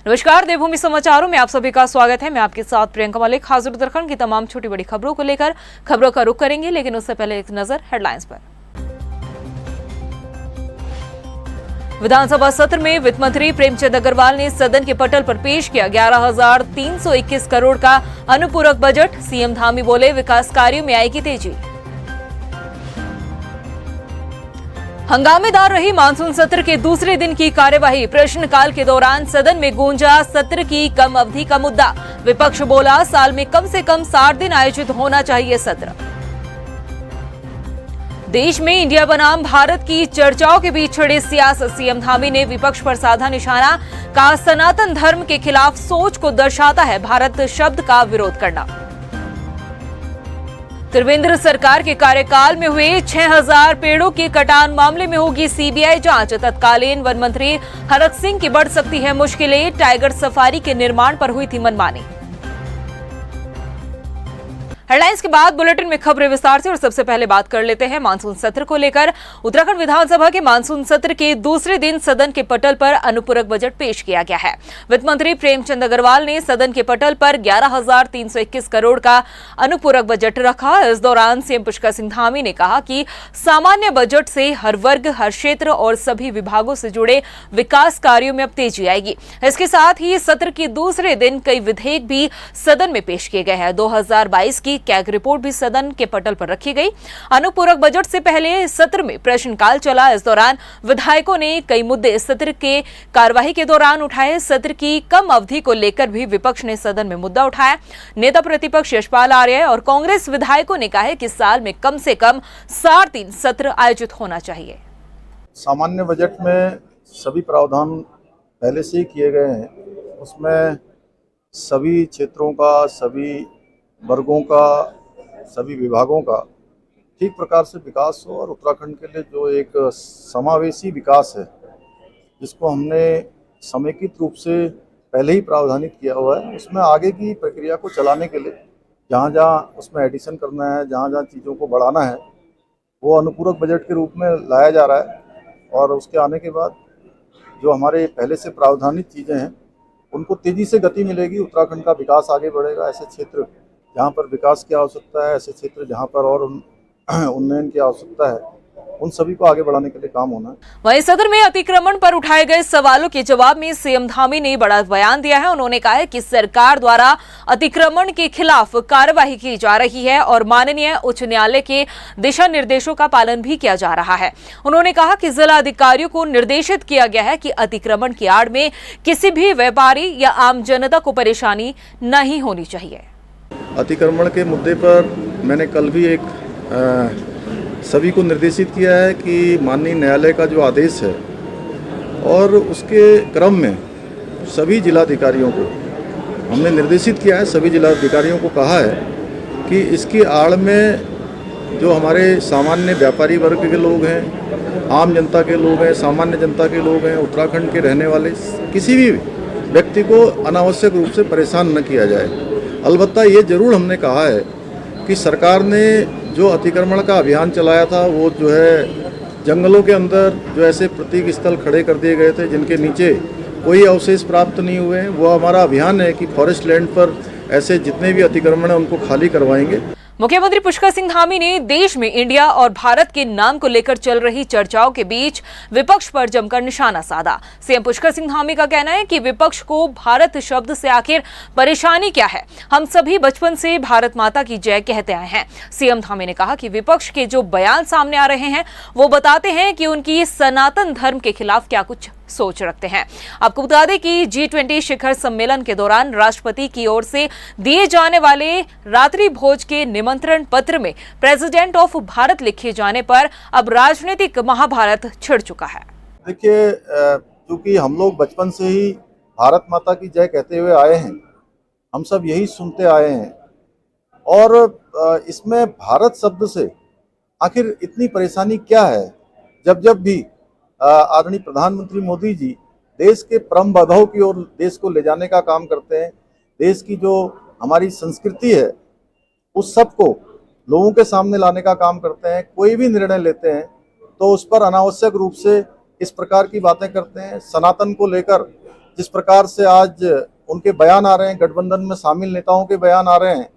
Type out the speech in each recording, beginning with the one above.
नमस्कार, देवभूमि समाचारों में आप सभी का स्वागत है। मैं आपके साथ प्रियंका मलिक हाजिर उत्तराखंड की तमाम छोटी बड़ी खबरों को लेकर खबरों का रुख करेंगे, लेकिन उससे पहले एक नजर हेडलाइंस पर। विधानसभा सत्र में वित्त मंत्री प्रेमचंद अग्रवाल ने सदन के पटल पर पेश किया 11,321 करोड़ का अनुपूरक बजट। सीएम धामी बोले, विकास कार्यों में आएगी तेजी। हंगामेदार रही मानसून सत्र के दूसरे दिन की कार्यवाही। प्रश्नकाल के दौरान सदन में गूंजा सत्र की कम अवधि का मुद्दा। विपक्ष बोला, साल में कम से कम 60 दिन आयोजित होना चाहिए सत्र। देश में इंडिया बनाम भारत की चर्चाओं के बीच छिड़े सियासत। सीएम धामी ने विपक्ष पर साधा निशाना, कहा सनातन धर्म के खिलाफ सोच को दर्शाता है भारत शब्द का विरोध करना। त्रिवेंद्र सरकार के कार्यकाल में हुए 6000 पेड़ों के कटान मामले में होगी सीबीआई जांच। तत्कालीन वन मंत्री हरक सिंह की बढ़ सकती है मुश्किलें। टाइगर सफारी के निर्माण पर हुई थी मनमानी। हेडलाइंस के बाद बुलेटिन में खबरें विस्तार से, और सबसे पहले बात कर लेते हैं मानसून सत्र को लेकर। उत्तराखंड विधानसभा के मानसून सत्र के दूसरे दिन सदन के पटल पर अनुपूरक बजट पेश किया गया है। वित्त मंत्री प्रेमचंद अग्रवाल ने सदन के पटल पर 11,321 करोड़ का अनुपूरक बजट रखा। इस दौरान सीएम पुष्कर सिंह धामी ने कहा कि सामान्य बजट से हर वर्ग, हर क्षेत्र और सभी विभागों से जुड़े विकास कार्यों में अब तेजी आएगी। इसके साथ ही सत्र के दूसरे दिन कई विधेयक भी सदन में पेश किए गए हैं। 2022 की कैग रिपोर्ट भी सदन के पटल पर रखी गई। अनुपूरक बजट से पहले सत्र में प्रश्नकाल चला। इस दौरान विधायकों ने कई मुद्दे सत्र के कार्यवाही के दौरान उठाए। सत्र की कम अवधि को लेकर भी विपक्ष ने सदन में मुद्दा उठाया। नेता प्रतिपक्ष यशपाल आर्य और कांग्रेस विधायकों ने कहा है कि साल में कम से कम 60 दिन सत्र आयोजित होना चाहिए। सामान्य बजट में सभी प्रावधान पहले से ही किए गए हैं। उसमें सभी क्षेत्रों का, सभी वर्गों का, सभी विभागों का ठीक प्रकार से विकास हो, और उत्तराखंड के लिए जो एक समावेशी विकास है जिसको हमने समेकित रूप से पहले ही प्रावधानित किया हुआ है, उसमें आगे की प्रक्रिया को चलाने के लिए जहाँ जहाँ उसमें एडिशन करना है, जहाँ जहाँ चीज़ों को बढ़ाना है, वो अनुपूरक बजट के रूप में लाया जा रहा है। और उसके आने के बाद जो हमारे पहले से प्रावधानित चीज़ें हैं उनको तेज़ी से गति मिलेगी। उत्तराखंड का विकास आगे बढ़ेगा। ऐसे क्षेत्र जहाँ पर विकास की आवश्यकता है, ऐसे क्षेत्र जहाँ पर और उन्नयन की आवश्यकता है, उन सभी को आगे बढ़ाने के लिए काम होना है। वहीं सदन में अतिक्रमण पर उठाए गए सवालों के जवाब में सीएम धामी ने बड़ा बयान दिया है। उन्होंने कहा है कि सरकार द्वारा अतिक्रमण के खिलाफ कार्यवाही की जा रही है और माननीय उच्च न्यायालय के दिशा निर्देशों का पालन भी किया जा रहा है। उन्होंने कहा कि जिला अधिकारियों को निर्देशित किया गया है कि अतिक्रमण की आड़ में किसी भी व्यापारी या आम जनता को परेशानी नहीं होनी चाहिए। अतिक्रमण के मुद्दे पर मैंने कल भी एक सभी को निर्देशित किया है कि माननीय न्यायालय का जो आदेश है, और उसके क्रम में सभी जिलाधिकारियों को हमने निर्देशित किया है, सभी जिलाधिकारियों को कहा है कि इसकी आड़ में जो हमारे सामान्य व्यापारी वर्ग के लोग हैं, आम जनता के लोग हैं, सामान्य जनता के लोग हैं, उत्तराखंड के रहने वाले किसी भी व्यक्ति को अनावश्यक रूप से परेशान न किया जाए। अलबत्ता ये जरूर हमने कहा है कि सरकार ने जो अतिक्रमण का अभियान चलाया था, वो जो है जंगलों के अंदर जो ऐसे प्रतीक स्थल खड़े कर दिए गए थे जिनके नीचे कोई अवशेष प्राप्त नहीं हुए हैं, वो हमारा अभियान है कि फॉरेस्ट लैंड पर ऐसे जितने भी अतिक्रमण है उनको खाली करवाएंगे। मुख्यमंत्री पुष्कर सिंह धामी ने देश में इंडिया और भारत के नाम को लेकर चल रही चर्चाओं के बीच विपक्ष पर जमकर निशाना साधा। सीएम पुष्कर सिंह धामी का कहना है कि विपक्ष को भारत शब्द से आखिर परेशानी क्या है। हम सभी बचपन से भारत माता की जय कहते आए हैं। सीएम धामी ने कहा कि विपक्ष के जो बयान सामने आ रहे हैं वो बताते हैं कि उनकी सनातन धर्म के खिलाफ क्या कुछ सोच रखते हैं। आपको बता दें कि G20 शिखर सम्मेलन के दौरान राष्ट्रपति की ओर से दिए जाने वाले रात्रि भोज के निमंत्रण पत्र में प्रेसिडेंट ऑफ भारत लिखे जाने पर अब राजनीतिक महाभारत छिड़ चुका है। देखिए, क्योंकि हम लोग बचपन से ही भारत माता की जय कहते हुए आए हैं, हम सब यही सुनते आए हैं, और इसमें भारत शब्द से आखिर इतनी परेशानी क्या है। जब जब भी आदरणीय प्रधानमंत्री मोदी जी देश के परम वैभव की ओर देश को ले जाने का काम करते हैं, देश की जो हमारी संस्कृति है उस सब को लोगों के सामने लाने का काम करते हैं, कोई भी निर्णय लेते हैं तो उस पर अनावश्यक रूप से इस प्रकार की बातें करते हैं। सनातन को लेकर जिस प्रकार से आज उनके बयान आ रहे हैं, गठबंधन में शामिल नेताओं के बयान आ रहे हैं,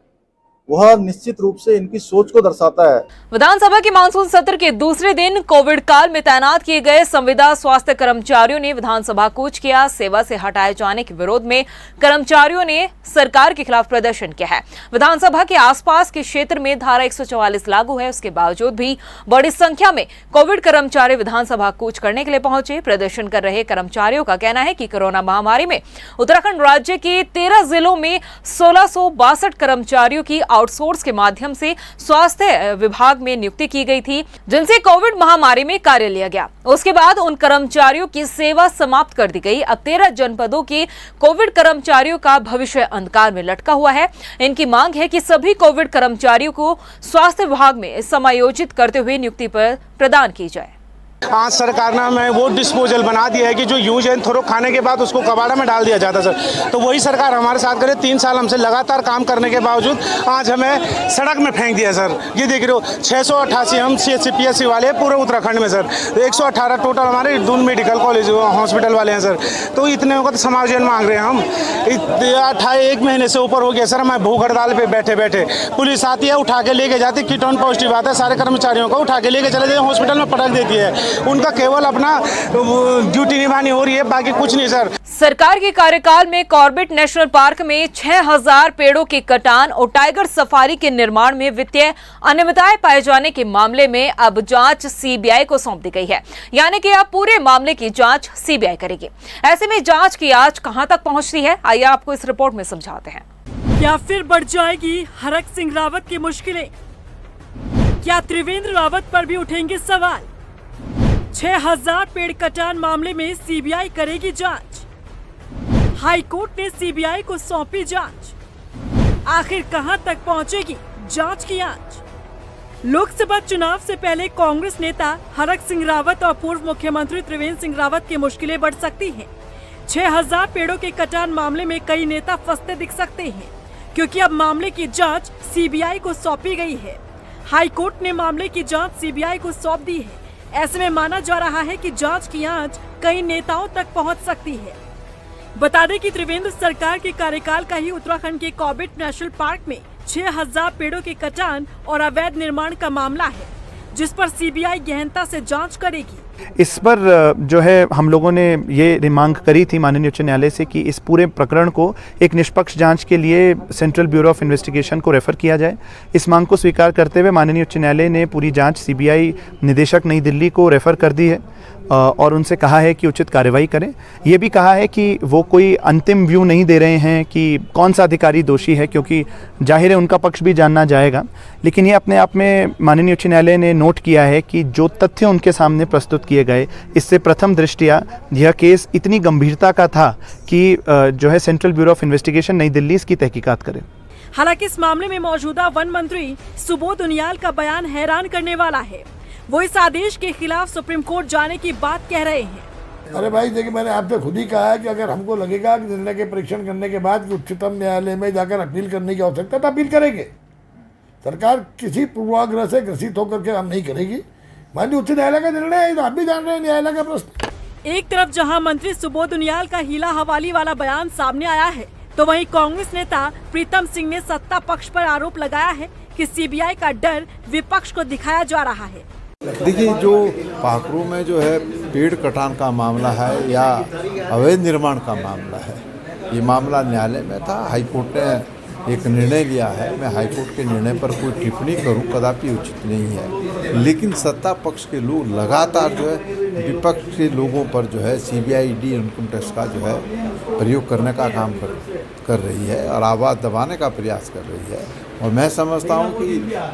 वह निश्चित रूप से इनकी सोच को दर्शाता है। विधानसभा के मानसून सत्र के दूसरे दिन कोविड काल में तैनात किए गए संविदा स्वास्थ्य कर्मचारियों ने विधानसभा कूच किया। सेवा से हटाए जाने के विरोध में कर्मचारियों ने सरकार के खिलाफ प्रदर्शन किया है। विधानसभा के आसपास के क्षेत्र में धारा 144 लागू है, उसके बावजूद भी बड़ी संख्या में कोविड कर्मचारी विधानसभा कूच करने के लिए पहुंचे। प्रदर्शन कर रहे कर्मचारियों का कहना है कि कोरोना महामारी में उत्तराखंड राज्य के 13 जिलों में 1662 कर्मचारियों की आउटसोर्स के माध्यम से स्वास्थ्य विभाग में नियुक्ति की गई थी, जिनसे कोविड महामारी में कार्य लिया गया। उसके बाद उन कर्मचारियों की सेवा समाप्त कर दी गई। अब 13 जनपदों के कोविड कर्मचारियों का भविष्य अंधकार में लटका हुआ है। इनकी मांग है कि सभी कोविड कर्मचारियों को स्वास्थ्य विभाग में समायोजित करते हुए नियुक्ति पर प्रदान की जाए। आज सरकार ने हमें वो डिस्पोजल बना दिया है कि जो यूज एंड थ्रो खाने के बाद उसको कबाड़ा में डाल दिया जाता सर। तो वही सरकार हमारे साथ करे। 3 साल हमसे लगातार काम करने के बावजूद आज हमें सड़क में फेंक दिया सर। ये देख रहे हो 688 हम CHC वाले पूरे उत्तराखंड में सर, 118 टोटल हमारे दून मेडिकल कॉलेज हॉस्पिटल वाले हैं सर। तो इतने को तो समायोजन मांग रहे हैं हम। 1 महीने से ऊपर हो गया सर, हमें भूख हड़ताल पे बैठे बैठे। पुलिस आती है, उठा के लेके जाती, कीटाणु पॉजिटिव आता है, सारे कर्मचारियों को उठा के लेके चले जाते, हॉस्पिटल में पटक देती है। उनका केवल अपना ड्यूटी निभानी हो रही है, बाकी कुछ नहीं सर। सरकार के कार्यकाल में कॉर्बेट नेशनल पार्क में 6000 पेड़ों के कटान और टाइगर सफारी के निर्माण में वित्तीय अनियमितताएं पाए जाने के मामले में अब जांच CBI को सौंप दी गई है। यानी कि अब पूरे मामले की जांच CBI करेगी। ऐसे में जांच की आज कहां तक पहुंचती है, आइए आपको इस रिपोर्ट में समझाते हैं। क्या फिर बढ़ जाएगी हरक सिंह रावत की मुश्किलें? क्या त्रिवेंद्र रावत पर भी उठेंगे सवाल? 6000 पेड़ कटान मामले में CBI करेगी जांच। हाई कोर्ट ने CBI को सौंपी जांच। आखिर कहां तक पहुंचेगी जांच की आंच? लोकसभा चुनाव से पहले कांग्रेस नेता हरक सिंह रावत और पूर्व मुख्यमंत्री त्रिवेंद्र सिंह रावत की मुश्किलें बढ़ सकती हैं। 6000 पेड़ों के कटान मामले में कई नेता फंसते दिख सकते हैं, क्योंकि अब मामले की जांच CBI को सौंपी गई है। हाई कोर्ट ने मामले की जांच CBI को सौंप दी है। ऐसे में माना जा रहा है कि जांच की आंच कई नेताओं तक पहुंच सकती है। बता दें कि त्रिवेंद्र सरकार के कार्यकाल का ही उत्तराखंड के कॉर्बेट नेशनल पार्क में 6000 पेड़ों के कटान और अवैध निर्माण का मामला है, जिस पर CBI गहनता से जांच करेगी। इस पर जो है हम लोगों ने ये मांग करी थी माननीय उच्च न्यायालय से कि इस पूरे प्रकरण को एक निष्पक्ष जांच के लिए सेंट्रल ब्यूरो ऑफ इन्वेस्टिगेशन को रेफर किया जाए। इस मांग को स्वीकार करते हुए माननीय उच्च न्यायालय ने पूरी जांच CBI निदेशक नई दिल्ली को रेफर कर दी है और उनसे कहा है कि उचित कार्रवाई करें। ये भी कहा है कि वो कोई अंतिम व्यू नहीं दे रहे हैं कि कौन सा अधिकारी दोषी है, क्योंकि जाहिर है उनका पक्ष भी जानना जाएगा। लेकिन ये अपने आप में माननीय उच्च न्यायालय ने नोट किया है कि जो तथ्य उनके सामने प्रस्तुत किए गए, इससे प्रथम दृष्टया यह केस इतनी गंभीरता का था कि जो है सेंट्रल ब्यूरो ऑफ इन्वेस्टिगेशन नई दिल्ली इसकी तहकीकात करे। हालांकि इस मामले में मौजूदा वन मंत्री सुबोध उनियाल का बयान हैरान करने वाला है। वो इस आदेश के खिलाफ सुप्रीम कोर्ट जाने की बात कह रहे हैं। अरे भाई देखिए, मैंने आपसे खुद ही कहा है कि अगर हमको लगेगा कि निर्णय के परीक्षण करने के बाद कि उच्चतम न्यायालय में जाकर अपील करने की आवश्यकता तो अपील करेंगे। सरकार किसी पूर्वाग्रह से ग्रसित होकर के हम नहीं करेगी। माननीय उच्च न्यायालय का निर्णय है, तो आप भी जान रहे हैं न्यायालय का प्रश्न। एक तरफ जहां मंत्री सुबोध उनियाल का हीला हवाली वाला बयान सामने आया है, तो वहीं कांग्रेस नेता प्रीतम सिंह ने सत्ता पक्ष पर आरोप लगाया है कि CBI का डर विपक्ष को दिखाया जा रहा है। देखिए, जो पाखरू में जो है पेड़ कटान का मामला है या अवैध निर्माण का मामला है, ये मामला न्यायालय में था। हाईकोर्ट ने एक निर्णय लिया है। मैं हाईकोर्ट के निर्णय पर कोई टिप्पणी करूं कदापि उचित नहीं है। लेकिन सत्ता पक्ष के लोग लगातार जो है विपक्ष के लोगों पर जो है CBI ED इनकम टैक्स का जो है प्रयोग करने का काम कर रही है और आवाज़ दबाने का प्रयास कर रही है। और मैं समझता हूं कि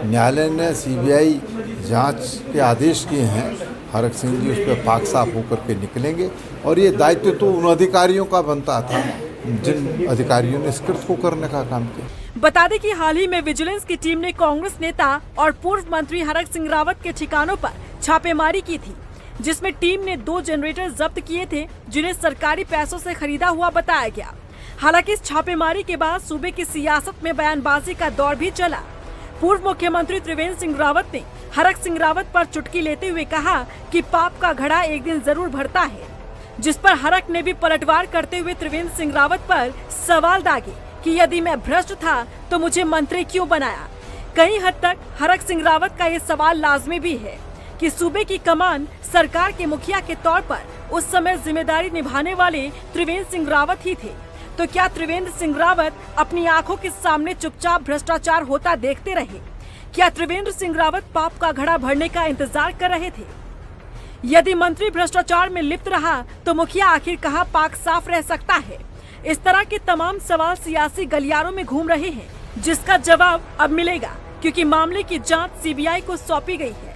न्यायालय ने CBI जांच के आदेश किए हैं। हरक सिंह जी उस पर पाक साफ होकर के निकलेंगे और ये दायित्व तो उन अधिकारियों का बनता था जिन अधिकारियों ने इस कृत्य को करने का काम किया। बता दें कि हाल ही में विजिलेंस की टीम ने कांग्रेस नेता और पूर्व मंत्री हरक सिंह रावत के ठिकानों पर छापेमारी की थी, जिसमें टीम ने 2 जनरेटर जब्त किए थे, जिन्हें सरकारी पैसों से खरीदा हुआ बताया गया। हालांकि इस छापेमारी के बाद सूबे की सियासत में बयानबाजी का दौर भी चला। पूर्व मुख्यमंत्री त्रिवेंद्र सिंह रावत ने हरक सिंह रावत पर चुटकी लेते हुए कहा कि पाप का घड़ा एक दिन जरूर भरता है। जिस पर हरक ने भी पलटवार करते हुए त्रिवेंद्र सिंह रावत पर सवाल दागे कि यदि मैं भ्रष्ट था तो मुझे मंत्री क्यों बनाया। कई हद तक हरक सिंह रावत का ये सवाल लाजमी भी है कि सूबे की कमान सरकार के मुखिया के तौर पर उस समय जिम्मेदारी निभाने वाले त्रिवेंद्र सिंह रावत ही थे, तो क्या त्रिवेंद्र सिंह रावत अपनी आंखों के सामने चुपचाप भ्रष्टाचार होता देखते रहे? क्या त्रिवेंद्र सिंह रावत पाप का घड़ा भरने का इंतजार कर रहे थे? यदि मंत्री भ्रष्टाचार में लिप्त रहा तो मुखिया आखिर कहां पाक साफ रह सकता है? इस तरह के तमाम सवाल सियासी गलियारों में घूम रहे हैं, जिसका जवाब अब मिलेगा क्योंकि मामले की जांच सीबीआई को सौंपी गई है।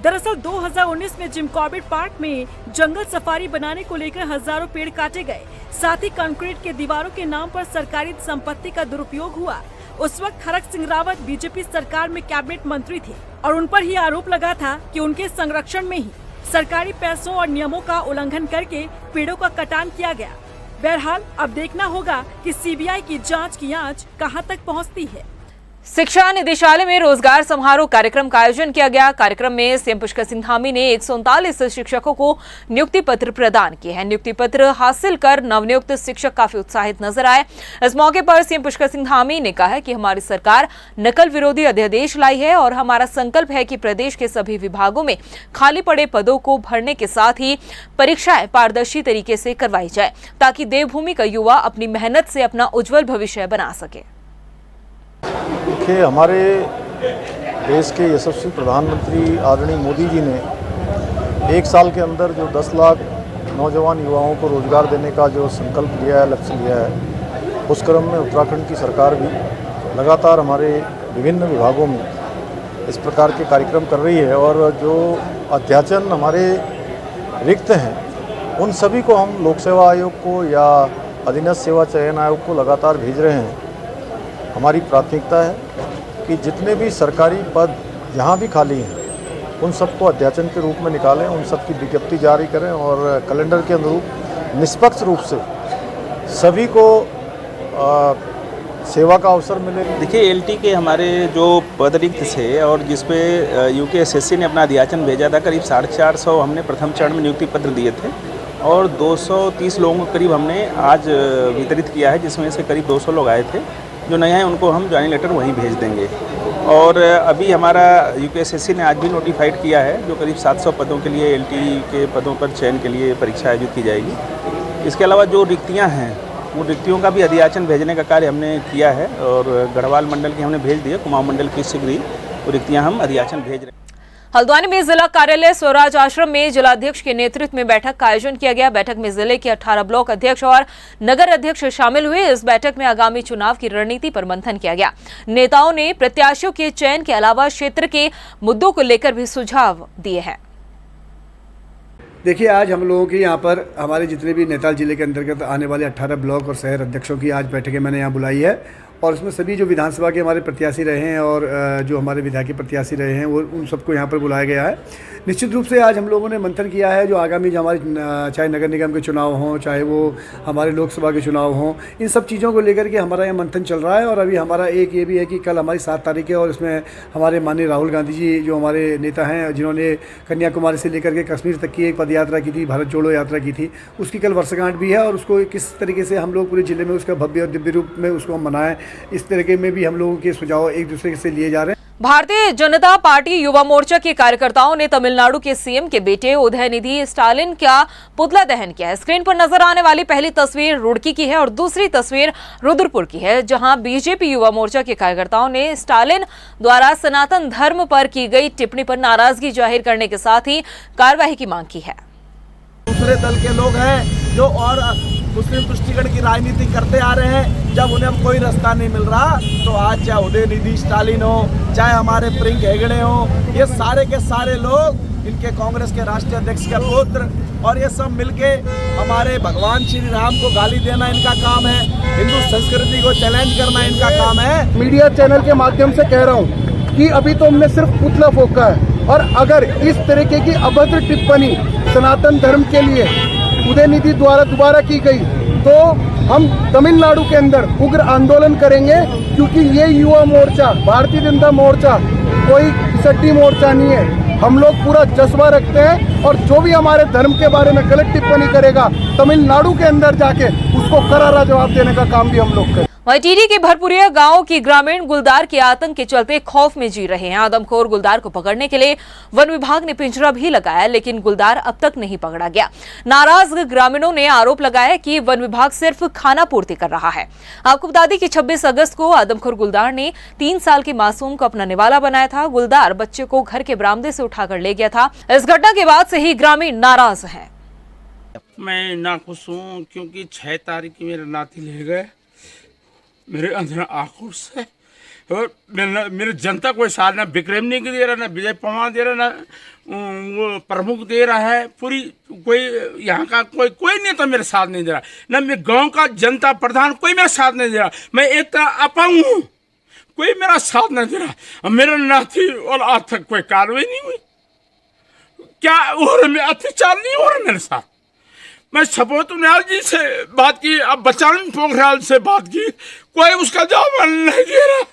दरअसल 2019 में जिम कॉर्बेट पार्क में जंगल सफारी बनाने को लेकर हजारों पेड़ काटे गए, साथ ही कंक्रीट के दीवारों के नाम पर सरकारी संपत्ति का दुरुपयोग हुआ। उस वक्त हरक सिंह रावत बीजेपी सरकार में कैबिनेट मंत्री थे और उन पर ही आरोप लगा था कि उनके संरक्षण में ही सरकारी पैसों और नियमों का उल्लंघन करके पेड़ों का कटान किया गया। बहरहाल अब देखना होगा कि सीबीआई की जांच की आंच कहां तक पहुंचती है। शिक्षा निदेशालय में रोजगार समारोह कार्यक्रम का आयोजन किया गया। कार्यक्रम में सीएम पुष्कर सिंह धामी ने 139 शिक्षकों को नियुक्ति पत्र प्रदान किए हैं। नियुक्ति पत्र हासिल कर नवनियुक्त शिक्षक काफी उत्साहित नजर आए। इस मौके पर सीएम पुष्कर सिंह धामी ने कहा कि हमारी सरकार नकल विरोधी अध्यादेश लाई है और हमारा संकल्प है कि प्रदेश के सभी विभागों में खाली पड़े पदों को भरने के साथ ही परीक्षाएं पारदर्शी तरीके से करवाई जाए ताकि देवभूमि का युवा अपनी मेहनत से अपना उज्जवल भविष्य बना सके। देखिए, हमारे देश के यशस्वी प्रधानमंत्री आदरणीय मोदी जी ने 1 साल के अंदर जो 10 लाख नौजवान युवाओं को रोजगार देने का जो संकल्प लिया है, लक्ष्य लिया है, उस क्रम में उत्तराखंड की सरकार भी लगातार हमारे विभिन्न विभागों में इस प्रकार के कार्यक्रम कर रही है और जो अध्याचन हमारे रिक्त हैं उन सभी को हम लोक सेवा आयोग को या अधीनस्थ सेवा चयन आयोग को लगातार भेज रहे हैं। हमारी प्राथमिकता है कि जितने भी सरकारी पद जहाँ भी खाली हैं उन सबको अध्याचन के रूप में निकालें, उन सब की विज्ञप्ति जारी करें और कैलेंडर के अनुरूप निष्पक्ष रूप से सभी को सेवा का अवसर मिले। देखिए, एलटी के हमारे जो पद रिक्त थे और जिस पे यूकेएसएससी ने अपना अध्याचन भेजा था, करीब 450 हमने प्रथम चरण में नियुक्ति पत्र दिए थे और 230 लोगों को करीब हमने आज वितरित किया है, जिसमें से करीब 200 लोग आए थे। जो नए हैं उनको हम ज्वाइनिंग लेटर वहीं भेज देंगे। और अभी हमारा यूकेएसएससी ने आज भी नोटिफाइड किया है जो करीब 700 पदों के लिए एलटी के पदों पर चयन के लिए परीक्षा आयोजित की जाएगी। इसके अलावा जो रिक्तियां हैं वो रिक्तियों का भी अध्याचन भेजने का कार्य हमने किया है और गढ़वाल मंडल की हमने भेज दिया, कुमाऊं मंडल की शीघ्र ही वो रिक्तियाँ हम अध्याचन भेज रहे हैं। हल्द्वानी में जिला कार्यालय स्वराज आश्रम में जिलाध्यक्ष के नेतृत्व में बैठक का आयोजन किया गया। बैठक में जिले के 18 ब्लॉक अध्यक्ष और नगर अध्यक्ष शामिल हुए। इस बैठक में आगामी चुनाव की रणनीति पर मंथन किया गया। नेताओं ने प्रत्याशियों के चयन के अलावा क्षेत्र के मुद्दों को लेकर भी सुझाव दिए हैं। देखिए, आज हम लोगों की यहाँ पर हमारे जितने भी नैनीताल जिले के अंतर्गत आने वाले 18 ब्लॉक और शहर अध्यक्षों की आज बैठकें मैंने यहाँ बुलाई है और उसमें सभी जो विधानसभा के हमारे प्रत्याशी रहे हैं और जो हमारे विधायक प्रत्याशी रहे हैं वो उन सबको यहाँ पर बुलाया गया है। निश्चित रूप से आज हम लोगों ने मंथन किया है जो आगामी जो हमारे चाहे नगर निगम के चुनाव हों, चाहे वो हमारे लोकसभा के चुनाव हों, इन सब चीज़ों को लेकर के हमारा यहाँ मंथन चल रहा है। और अभी हमारा एक ये भी है कि कल हमारी 7 तारीख है और इसमें हमारे माननीय राहुल गांधी जी जो हमारे नेता हैं, जिन्होंने कन्याकुमारी से लेकर के कश्मीर तक की एक पद यात्रा की थी, भारत जोड़ो यात्रा की थी, उसकी कल वर्षगांठ भी है और उसको किस तरीके से हम लोग पूरे ज़िले में उसका भव्य और दिव्य रूप में उसको हम मनाएं, इस तरीके में भी हम लोगों के सुझाव एक दूसरे से लिए जा रहे हैं। भारतीय जनता पार्टी युवा मोर्चा के कार्यकर्ताओं ने तमिलनाडु के सीएम के बेटे उदयनिधि स्टालिन का पुतला दहन किया है। स्क्रीन पर नजर आने वाली पहली तस्वीर रुड़की की है और दूसरी तस्वीर रुद्रपुर की है, जहां बीजेपी युवा मोर्चा के कार्यकर्ताओं ने स्टालिन द्वारा सनातन धर्म पर की गई टिप्पणी पर नाराजगी जाहिर करने के साथ ही कार्यवाही की मांग की है। दूसरे दल के लोग हैं जो और मुस्लिम तुष्टिकरण की राजनीति करते आ रहे हैं, जब उन्हें कोई रास्ता नहीं मिल रहा तो आज चाहे उदयनिधि स्टालिन हो, चाहे हमारे प्रियंक हेगड़े हो, ये सारे के सारे लोग इनके कांग्रेस के राष्ट्रीय अध्यक्ष के पुत्र और ये सब मिलके हमारे भगवान श्री राम को गाली देना इनका काम है, हिंदू संस्कृति को चैलेंज करना इनका काम है। मीडिया चैनल के माध्यम से कह रहा हूँ कि अभी तो हमने सिर्फ पुतला फूंका है और अगर इस तरीके की अभद्र टिप्पणी सनातन धर्म के लिए उदयनिधि द्वारा दोबारा की गई तो हम तमिलनाडु के अंदर उग्र आंदोलन करेंगे, क्योंकि ये युवा मोर्चा, भारतीय जनता मोर्चा कोई सट्टी मोर्चा नहीं है। हम लोग पूरा जज्बा रखते हैं और जो भी हमारे धर्म के बारे में गलत टिप्पणी करेगा तमिलनाडु के अंदर जाके उसको करारा जवाब देने का काम भी हम लोग करें। वहीं टिहरी के भरपुरिया गांव की ग्रामीण गुलदार के आतंक के चलते खौफ में जी रहे हैं। आदमखोर गुलदार को पकड़ने के लिए वन विभाग ने पिंजरा भी लगाया, लेकिन गुलदार अब तक नहीं पकड़ा गया। नाराज ग्रामीणों ने आरोप लगाया कि वन विभाग सिर्फ खाना पूर्ति कर रहा है। आपको बता दें कि 26 अगस्त को आदमखोर गुलदार ने 3 साल के मासूम को अपना निवाला बनाया था। गुलदार बच्चे को घर के बरामदे से उठाकर ले गया था। इस घटना के बाद से ही ग्रामीण नाराज हैं। मैं नाखुश हूँ क्योंकि 6 तारीख की मेरे नाती ले गए। मेरे अंदर आक्रोश है और मेरे जनता कोई साथ ना विक्रम नहीं दे रहा, ना विजय पवार दे रहा, ना वो प्रमुख दे रहा है। पूरी कोई यहाँ का कोई नेता मेरे साथ नहीं दे रहा, ना मेरे गांव का जनता प्रधान कोई मेरा साथ नहीं दे रहा। मैं एक तरह अपंग हूँ, कोई मेरा साथ नहीं दे रहा। मेरा नाती और आज तक कोई कार्रवाई नहीं हुई। क्या हो रहा है? अत्याचार नहीं हो रहा मेरे साथ। मैं सपोत उनियाल जी से बात की, अब बचान पोखरियाल से बात की, कोई उसका जवाब नहीं दे रहा।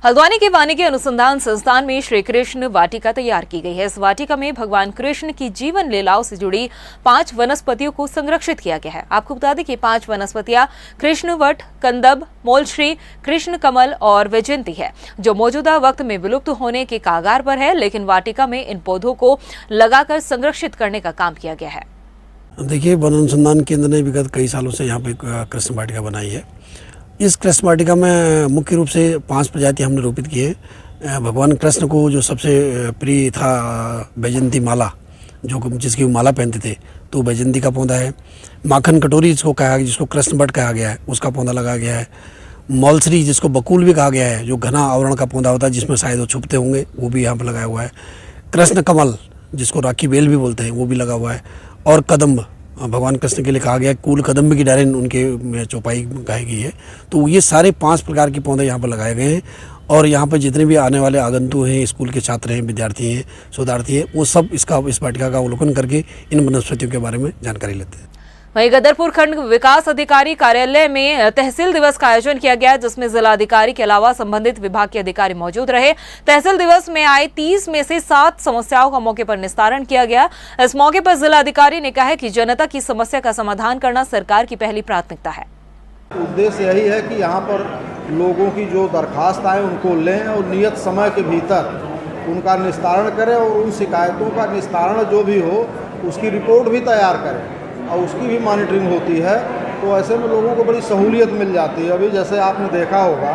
हल्द्वानी के वानिकी अनुसंधान संस्थान में श्री कृष्ण वाटिका तैयार की गई है। इस वाटिका में भगवान कृष्ण की जीवन लीलाओं से जुड़ी 5 वनस्पतियों को संरक्षित किया गया है। आपको बता दें कि 5 वनस्पतियां कृष्णवट, कंदब, मोलश्री, कृष्ण कमल और वैजयंती है, जो मौजूदा वक्त में विलुप्त होने के कागार पर है, लेकिन वाटिका में इन पौधों को लगाकर संरक्षित करने का काम किया गया है। देखिए, वन अनुसंधान केंद्र ने विगत कई सालों से यहाँ पे कृष्ण वाटिका बनाई है। इस कृष्ण वाटिका में मुख्य रूप से 5 प्रजाति हमने रोपित किए। भगवान कृष्ण को जो सबसे प्रिय था वैजयंती माला, जो जिसकी वो माला पहनते थे, तो वैजयंती का पौधा है। माखन कटोरी जिसको कृष्ण वट कहा गया है, उसका पौधा लगाया गया है। मौलश्री जिसको बकुल भी कहा गया है, जो घना आवरण का पौधा होता है जिसमें शायद वो छुपते होंगे, वो भी यहाँ पर लगाया हुआ है। कृष्ण कमल जिसको राखी बेल भी बोलते हैं, वो भी लगा हुआ है। और कदम्ब भगवान कृष्ण के लिए कहा गया, कूल कदम्ब की डायरेक्ट उनके चौपाई गाई गई है। तो ये सारे 5 प्रकार के पौधे यहाँ पर लगाए गए हैं और यहाँ पर जितने भी आने वाले आगंतुक हैं, स्कूल के छात्र हैं, विद्यार्थी हैं, शोधार्थी हैं, वो सब इस वाटिका का अवलोकन करके इन वनस्पतियों के बारे में जानकारी लेते हैं। वहीं गदरपुर खंड विकास अधिकारी कार्यालय में तहसील दिवस का आयोजन किया गया, जिसमें जिलाधिकारी के अलावा संबंधित विभाग के अधिकारी मौजूद रहे। तहसील दिवस में आए 30 में से 7 समस्याओं का मौके पर निस्तारण किया गया। इस मौके पर जिलाधिकारी ने कहा कि जनता की समस्या का समाधान करना सरकार की पहली प्राथमिकता है। उद्देश्य यही है कि यहाँ पर लोगों की जो दरखास्त आए उनको लें और नियत समय के भीतर उनका निस्तारण करें और उन शिकायतों का निस्तारण जो भी हो उसकी रिपोर्ट भी तैयार करें और उसकी भी मॉनिटरिंग होती है। तो ऐसे में लोगों को बड़ी सहूलियत मिल जाती है। अभी जैसे आपने देखा होगा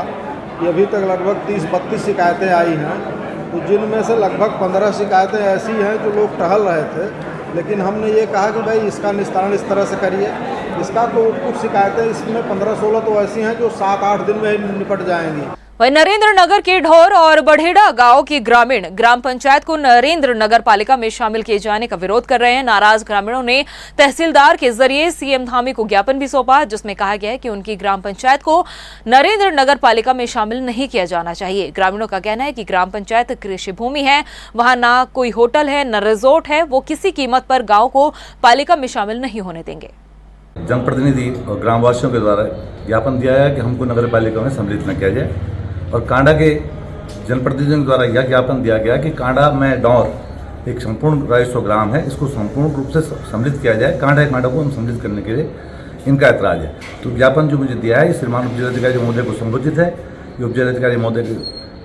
कि अभी तक लगभग 30-32 शिकायतें आई हैं, तो जिनमें से लगभग 15 शिकायतें ऐसी हैं जो लोग टहल रहे थे, लेकिन हमने ये कहा कि भाई इसका निस्तारण इस तरह से करिए। इसका तो कुछ शिकायतें इसमें 15-16 तो ऐसी हैं जो 7-8 दिन में ही निपट जाएंगी। वहीं नरेंद्र नगर के ढोर और बढ़ेड़ा गांव की ग्रामीण ग्राम पंचायत को नरेंद्र नगर पालिका में शामिल किए जाने का विरोध कर रहे हैं। नाराज ग्रामीणों ने तहसीलदार के जरिए सीएम धामी को ज्ञापन भी सौंपा, जिसमें कहा गया है कि उनकी ग्राम पंचायत को नरेंद्र नगर पालिका में शामिल नहीं किया जाना चाहिए। ग्रामीणों का कहना है कि ग्राम पंचायत कृषि भूमि है, वहां ना कोई होटल है, न रिजोर्ट है, वो किसी कीमत पर गाँव को पालिका में शामिल नहीं होने देंगे। जनप्रतिनिधि और ग्रामवासियों के द्वारा ज्ञापन दिया है कि हमको नगर पालिका में सम्मिलित न किया जाए, और कांडा के जनप्रतिनिधियों द्वारा यह ज्ञापन दिया गया कि कांडा में डौर एक संपूर्ण राजस्व ग्राम है, इसको संपूर्ण रूप से सम्मिलित किया जाए। कांडा को हम सम्मिलित करने के लिए इनका ऐतराज है। तो ज्ञापन जो मुझे दिया है श्रीमान उप जिलाधिकारी महोदय को संबोधित है। ये उप जिलाधिकारी महोदय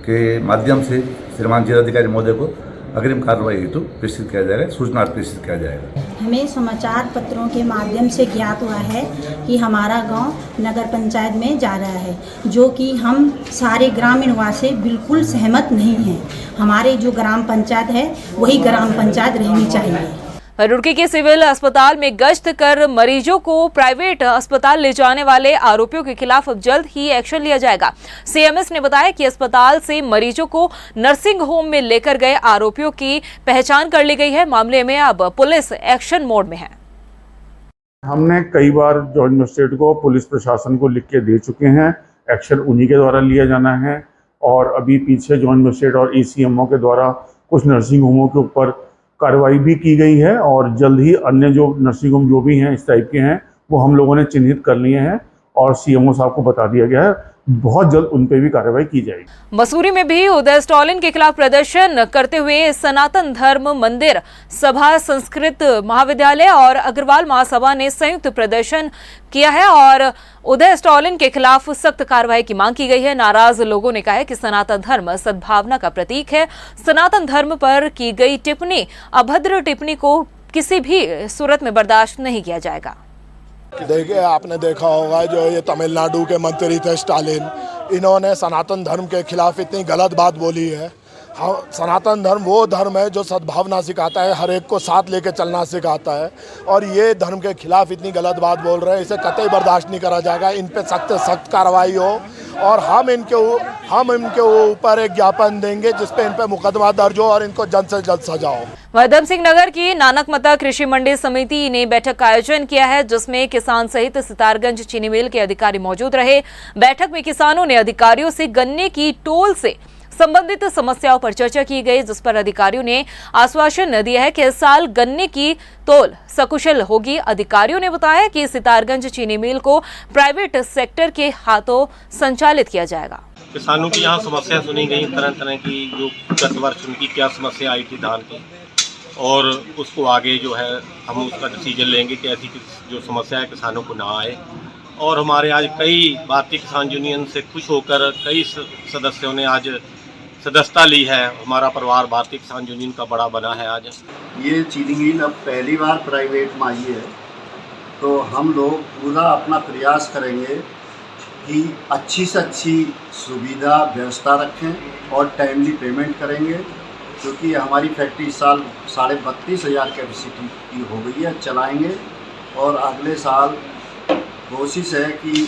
के माध्यम से श्रीमान जिलाधिकारी महोदय को अग्रिम कार्रवाई हेतु प्रेषित किया जाएगा, सूचना प्रेषित किया जाएगा। हमें समाचार पत्रों के माध्यम से ज्ञात हुआ है कि हमारा गांव नगर पंचायत में जा रहा है, जो कि हम सारे ग्रामीण वासी बिल्कुल सहमत नहीं हैं। हमारे जो ग्राम पंचायत है वही ग्राम पंचायत रहनी चाहिए। रुड़की के सिविल अस्पताल में गश्त कर मरीजों को प्राइवेट अस्पताल ले जाने वाले आरोपियों के खिलाफ अब जल्द ही एक्शन लिया जाएगा। सीएमएस ने बताया कि अस्पताल से मरीजों को नर्सिंग होम में लेकर गए आरोपियों की पहचान कर ली गई है। मामले में अब पुलिस एक्शन मोड में है। हमने कई बार जॉइंट मजिस्ट्रेट को, पुलिस प्रशासन को लिख के दे चुके हैं। एक्शन उन्हीं के द्वारा लिया जाना है और अभी पीछे जॉइंट मजिस्ट्रेट और ECMO के द्वारा कुछ नर्सिंग होमों के ऊपर कार्रवाई भी की गई है और जल्द ही अन्य जो नर्सिंग होम जो भी हैं इस टाइप के हैं वो हम लोगों ने चिन्हित कर लिए हैं और CMO साहब को बता दिया गया है। बहुत जल्द उन पर भी कार्रवाई की जाएगी। मसूरी में भी उदय स्टॉलिन के खिलाफ प्रदर्शन करते हुए सनातन धर्म मंदिर सभा, संस्कृत महाविद्यालय और अग्रवाल महासभा ने संयुक्त प्रदर्शन किया है और उदय स्टॉलिन के खिलाफ सख्त कार्रवाई की मांग की गई है। नाराज लोगों ने कहा है कि सनातन धर्म सद्भावना का प्रतीक है। सनातन धर्म पर की गई टिप्पणी, अभद्र टिप्पणी को किसी भी सूरत में बर्दाश्त नहीं किया जाएगा। देखिए, आपने देखा होगा जो ये तमिलनाडु के मंत्री थे स्टालिन, इन्होंने सनातन धर्म के खिलाफ इतनी गलत बात बोली है। हाँ, सनातन धर्म वो धर्म है जो सद्भावना सिखाता है, हर एक को साथ लेके चलना सिखाता है, और ये धर्म के खिलाफ इतनी गलत बात बोल रहे हैं, इसे कतई बर्दाश्त नहीं करा जाएगा। इन पे सख्त सख्त कार्रवाई हो और हम इनके ऊपर एक ज्ञापन देंगे जिस पे इन पे मुकदमा दर्ज हो और इनको जल्द से जल्द सजा हो। वर्धम सिंह नगर की नानकमता कृषि मंडी समिति ने बैठक का आयोजन किया है जिसमें किसान सहित सितारगंज चीनी मिल के अधिकारी मौजूद रहे। बैठक में किसानों ने अधिकारियों से गन्ने की टोल से संबंधित समस्याओं पर चर्चा की गई, जिस पर अधिकारियों ने आश्वासन दिया है कि इस साल गन्ने की तोल सकुशल होगी। अधिकारियों ने बताया कि सितारगंज चीनी मिल को प्राइवेट सेक्टर के हाथों संचालित किया जाएगा। किसानों की यहाँ समस्या सुनी गई, तरह तरह की, जो गत वर्ष उनकी क्या समस्या आई थी धान की, और उसको आगे जो है हम उसका डिसीजन लेंगे कि ऐसी जो समस्या है किसानों को ना आए। और हमारे आज कई भारतीय किसान यूनियन से खुश होकर कई सदस्यों ने आज सदस्यता ली है। हमारा परिवार भारतीय किसान यूनियन का बड़ा बना है। आज ये चीनी मिल अब पहली बार प्राइवेट में आई है, तो हम लोग पूरा अपना प्रयास करेंगे कि अच्छी से अच्छी सुविधा व्यवस्था रखें और टाइमली पेमेंट करेंगे, क्योंकि हमारी फैक्ट्री इस साल 32,500 कैपेसिटी की हो गई है, चलाएंगे। और अगले साल कोशिश है कि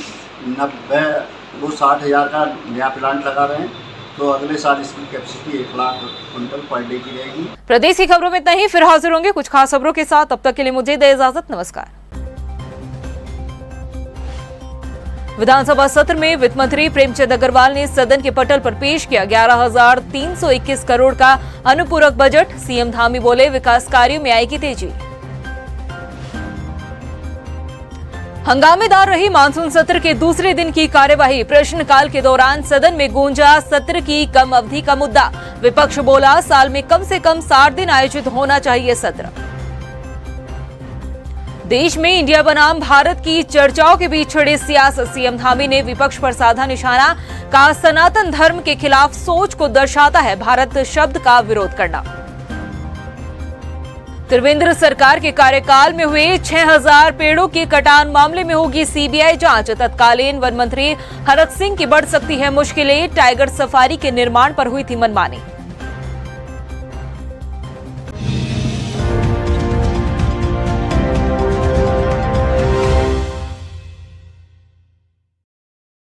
60,000 का नया प्लांट लगा रहे हैं, तो अगले साल इसकी capacity 1 lakh quintal per day की रहेगी। प्रदेश की खबरों में इतना ही, फिर हाजिर होंगे कुछ खास खबरों के साथ। तब तक के लिए मुझे दे इजाजत, नमस्कार। विधानसभा सत्र में वित्त मंत्री प्रेमचंद अग्रवाल ने सदन के पटल पर पेश किया 11,321 करोड़ का अनुपूरक बजट। सीएम धामी बोले, विकास कार्यों में आएगी तेजी। हंगामेदार रही मानसून सत्र के दूसरे दिन की कार्यवाही। प्रश्नकाल के दौरान सदन में गूंजा सत्र की कम अवधि का मुद्दा। विपक्ष बोला, साल में कम से कम 60 दिन आयोजित होना चाहिए सत्र। देश में इंडिया बनाम भारत की चर्चाओं के बीच छिड़ी सियासत। सीएम धामी ने विपक्ष पर साधा निशाना, कहा सनातन धर्म के खिलाफ सोच को दर्शाता है भारत शब्द का विरोध करना। त्रिवेंद्र सरकार के कार्यकाल में हुए 6,000 पेड़ों के कटान मामले में होगी सीबीआई जांच। तत्कालीन वन मंत्री हरक सिंह की बढ़ सकती है मुश्किलें। टाइगर सफारी के निर्माण पर हुई थी मनमानी।